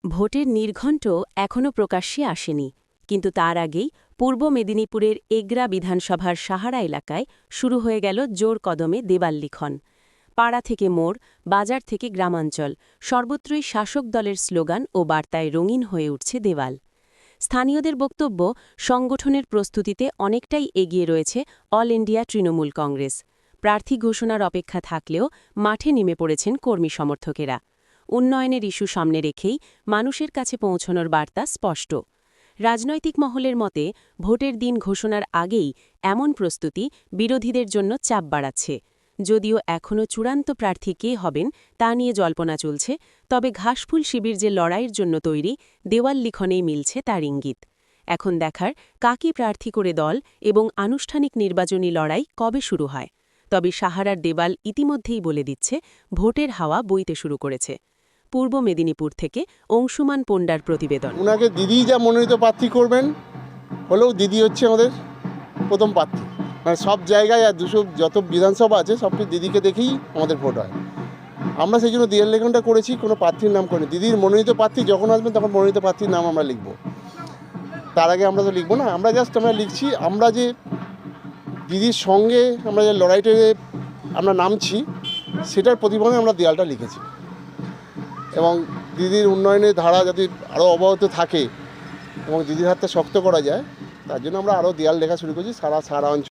ভোটের নির্ঘণ্ট এখনও প্রকাশ্যে আসেনি, কিন্তু তার আগেই পূর্ব মেদিনীপুরের এগরা বিধানসভার সাহারা এলাকায় শুরু হয়ে গেল জোর কদমে দেওয়াল লিখন। পাড়া থেকে মোড়, বাজার থেকে গ্রামাঞ্চল, সর্বত্রই শাসক দলের স্লোগান ও বার্তায় রঙিন হয়ে উঠছে দেওয়াল। স্থানীয়দের বক্তব্য, সংগঠনের প্রস্তুতিতে অনেকটাই এগিয়ে রয়েছে অল ইন্ডিয়া তৃণমূল কংগ্রেস। প্রার্থী ঘোষণার অপেক্ষা থাকলেও মাঠে নেমে পড়েছেন কর্মী সমর্থকেরা। উন্নয়নের ইস্যু সামনে রেখেই মানুষের কাছে পৌঁছনোর বার্তা স্পষ্ট। রাজনৈতিক মহলের মতে ভোটের দিন ঘোষণার আগেই এমন প্রস্তুতি বিরোধীদের জন্য চাপ বাড়াচ্ছে। যদিও এখনও চূড়ান্ত প্রার্থী কে হবেন তা নিয়ে জল্পনা চলছে, তবে ঘাসফুল শিবির যে লড়াইয়ের জন্য তৈরি, দেওয়াল লিখনেই মিলছে তার ইঙ্গিত। এখন দেখার কাকে প্রার্থী করে দল এবং আনুষ্ঠানিক নির্বাচনী লড়াই কবে শুরু হয়। তবে সাহারার দেওয়াল ইতিমধ্যেই বলে দিচ্ছে ভোটের হাওয়া বইতে শুরু করেছে। পূর্ব মেদিনীপুর থেকে অংশুমান পণ্ডার প্রতিবেদন। ওনাকে দিদি যা মনোনীত প্রার্থী করবেন, হলেও দিদি হচ্ছে আমাদের প্রথম প্রার্থী। মানে সব জায়গায় আর যত বিধানসভা আছে সব কিছু দিদিকে দেখেই আমাদের ভোট হয়। আমরা সেই জন্য দেওয়াল লেখনটা করেছি, কোনো প্রার্থীর নাম করিনি। দিদির মনোনীত প্রার্থী যখন আসবেন তখন মনোনীত প্রার্থীর নাম আমরা লিখব। তার আগে আমরা তো লিখবো না, আমরা লিখছি আমরা যে দিদির সঙ্গে আমরা যে লড়াইটা আমরা নামছি সেটার প্রতিফলনে আমরা দেওয়ালটা লিখেছি। এবং দিদির উন্নয়নের ধারা যাতে আরও অব্যাহত থাকে এবং দিদির হাতটা শক্ত করা যায়, তার জন্য আমরা আরও দেওয়াল লেখা শুরু করছি সারা অঞ্চল।